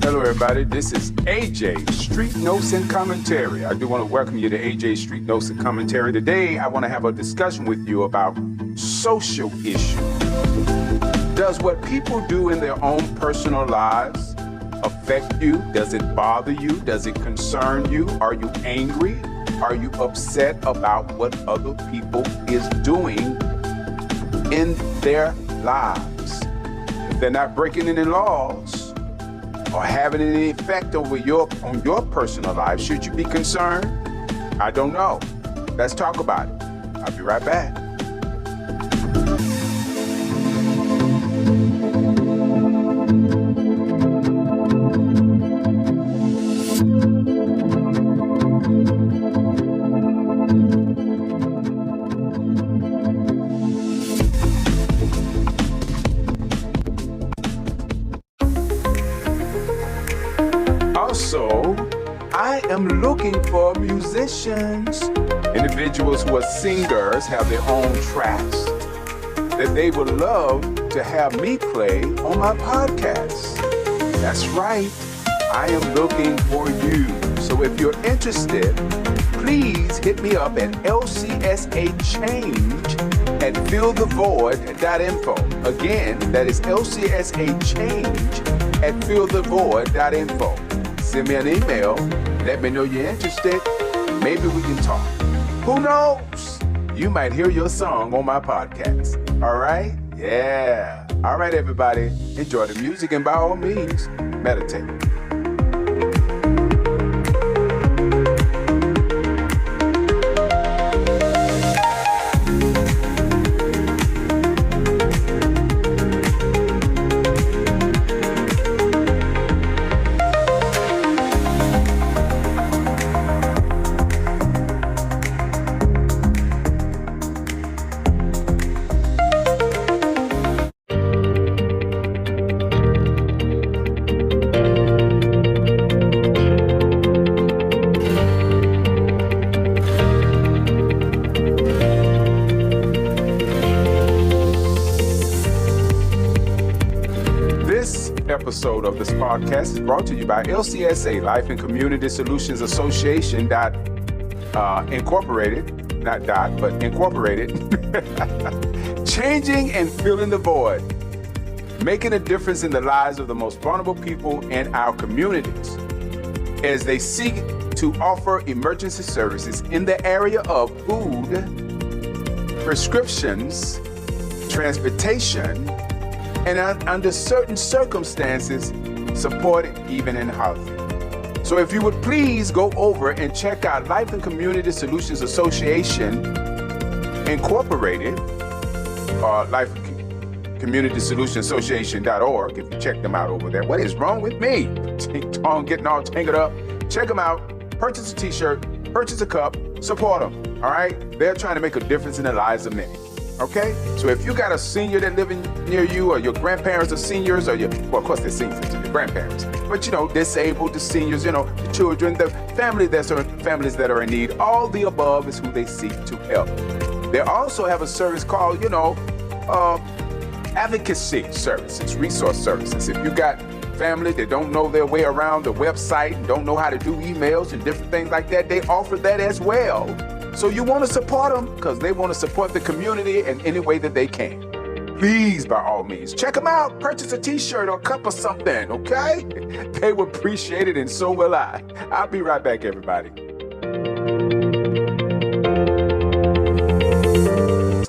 Hello, everybody. This is AJ, Street Notes and Commentary. I do want to welcome you to AJ Street Notes and Commentary. Today, I want to have a discussion with you about social issues. Does what people do in their own personal lives affect you? Does it bother you? Does it concern you? Are you angry? Are you upset about what other people is doing in their lives? If they're not breaking any laws or having any effect on your personal life, should you be concerned? I don't know. Let's talk about it. I'll be right back. Also, I am looking for musicians, individuals who are singers, have their own tracks that they would love to have me play on my podcast. That's right, I am looking for you. So if you're interested, please hit me up at lcsachange@fillthevoid.info. Again, that is lcsachange@fillthevoid.info. Send me an email. Let me know you're interested. Maybe we can talk. Who knows? You might hear your song on my podcast. All right? Yeah. All right, everybody. Enjoy the music and by all means, meditate. Episode of this podcast is brought to you by LCSA, Life and Community Solutions Association, Incorporated, not dot, but Incorporated. Changing and filling the void, making a difference in the lives of the most vulnerable people in our communities as they seek to offer emergency services in the area of food, prescriptions, transportation, and under certain circumstances, supported even in housing. So if you would please go over and check out Life and Community Solutions Association Incorporated, or Life Community Solutions Association.org, if you check them out over there. What is wrong with me? Getting all tangled up. Check them out. Purchase a t-shirt, purchase a cup, support them. All right? They're trying to make a difference in the lives of many. Okay? So if you got a senior that living near you, or your grandparents are seniors, or well, of course they're seniors to your grandparents, but disabled, the seniors, the children, the families that are in need, all the above is who they seek to help. They also have a service called, advocacy services, resource services. If you got family that don't know their way around the website and don't know how to do emails and different things like that, they offer that as well. So you want to support them because they want to support the community in any way that they can. Please, by all means, check them out. Purchase a t-shirt or a cup or something, okay? They will appreciate it, and so will I. I'll be right back, everybody.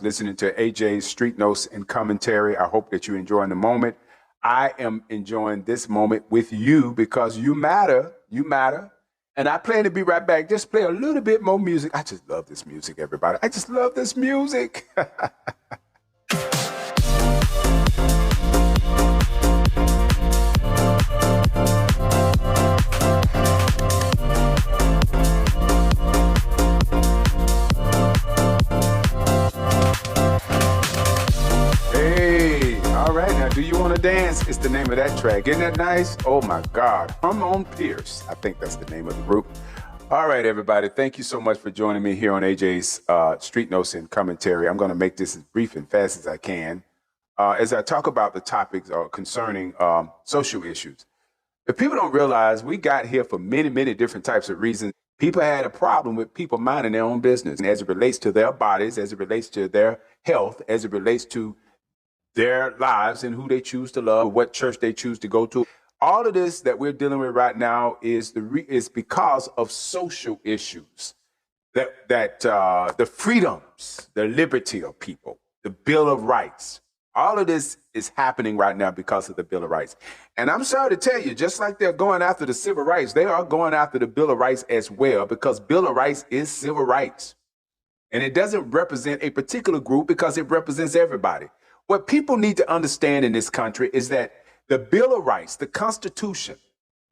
Listening to AJ's Street Notes and Commentary. I hope that you're enjoying the moment. I am enjoying this moment with you because you matter. You matter. And I plan to be right back. Just play a little bit more music. I just love this music, everybody. I just love this music. Hey, all right. Now, do you want to dance? It's the name of that track. Isn't that nice? Oh, my God. Hormone Pierce. I think that's the name of the group. All right, everybody. Thank you so much for joining me here on AJ's Street Notes and Commentary. I'm going to make this as brief and fast as I can as I talk about the topics concerning social issues. If people don't realize we got here for many, many different types of reasons. People had a problem with people minding their own business as it relates to their bodies, as it relates to their health, as it relates to their lives and who they choose to love, what church they choose to go to. All of this that we're dealing with right now is because of social issues, that the freedoms, the liberty of people, the Bill of Rights. All of this is happening right now because of the Bill of Rights. And I'm sorry to tell you, just like they're going after the civil rights, they are going after the Bill of Rights as well, because Bill of Rights is civil rights. And it doesn't represent a particular group because it represents everybody. What people need to understand in this country is that the Bill of Rights, the Constitution,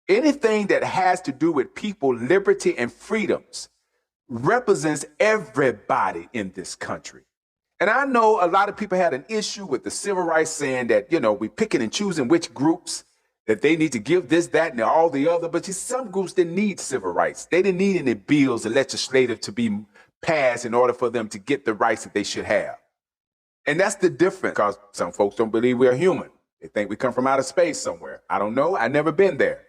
anything that has to do with people, liberty, and freedoms represents everybody in this country. And I know a lot of people had an issue with the civil rights, saying that, we picking and choosing which groups that they need to give this, that, and all the other. But some groups didn't need civil rights. They didn't need any bills or legislative to be passed in order for them to get the rights that they should have. And that's the difference, because some folks don't believe we're human. They think we come from outer space somewhere. I don't know. I've never been there.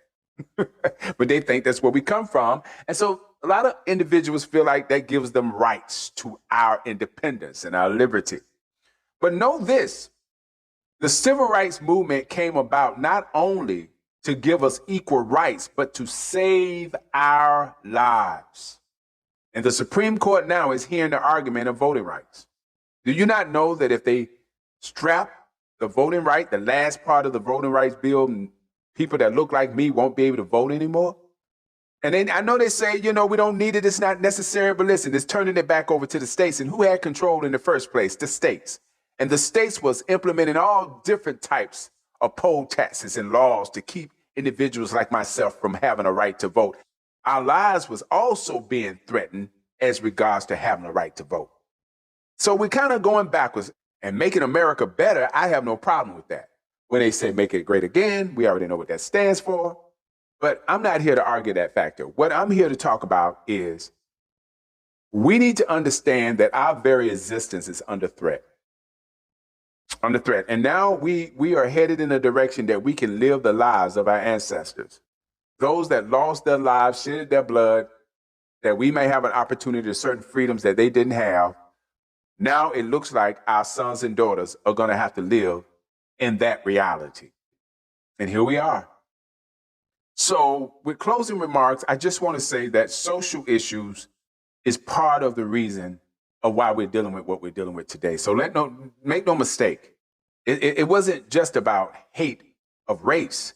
But they think that's where we come from. And so a lot of individuals feel like that gives them rights to our independence and our liberty. But know this, the civil rights movement came about not only to give us equal rights, but to save our lives. And the Supreme Court now is hearing the argument of voting rights. Do you not know that if they strap the voting right, the last part of the voting rights bill, people that look like me won't be able to vote anymore? And then I know they say, we don't need it. It's not necessary. But listen, it's turning it back over to the states. And who had control in the first place? The states. And the states was implementing all different types of poll taxes and laws to keep individuals like myself from having a right to vote. Our lives was also being threatened as regards to having a right to vote. So we're kind of going backwards, and making America better. I have no problem with that. When they say make it great again, we already know what that stands for. But I'm not here to argue that factor. What I'm here to talk about is we need to understand that our very existence is under threat. Under threat. And now we are headed in a direction that we can live the lives of our ancestors. Those that lost their lives, shedded their blood, that we may have an opportunity to certain freedoms that they didn't have. Now it looks like our sons and daughters are going to have to live in that reality. And here we are. So with closing remarks, I just want to say that social issues is part of the reason of why we're dealing with what we're dealing with today. So make no mistake. It wasn't just about hate of race.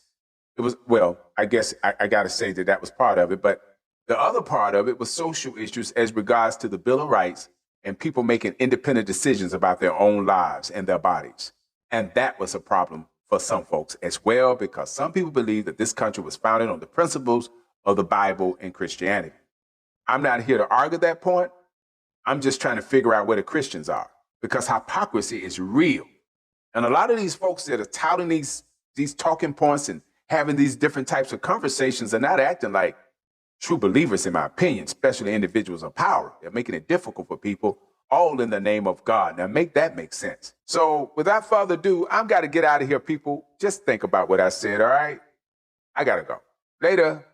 It was, well, I guess I got to say that was part of it. But the other part of it was social issues as regards to the Bill of Rights and people making independent decisions about their own lives and their bodies. And that was a problem for some folks as well, because some people believe that this country was founded on the principles of the Bible and Christianity. I'm not here to argue that point. I'm just trying to figure out where the Christians are, because hypocrisy is real. And a lot of these folks that are touting these talking points and having these different types of conversations are not acting like true believers, in my opinion, especially individuals of power. They're making it difficult for people, all in the name of God. Now make that make sense. So without further ado, I've got to get out of here, people. Just think about what I said, all right? I got to go. Later.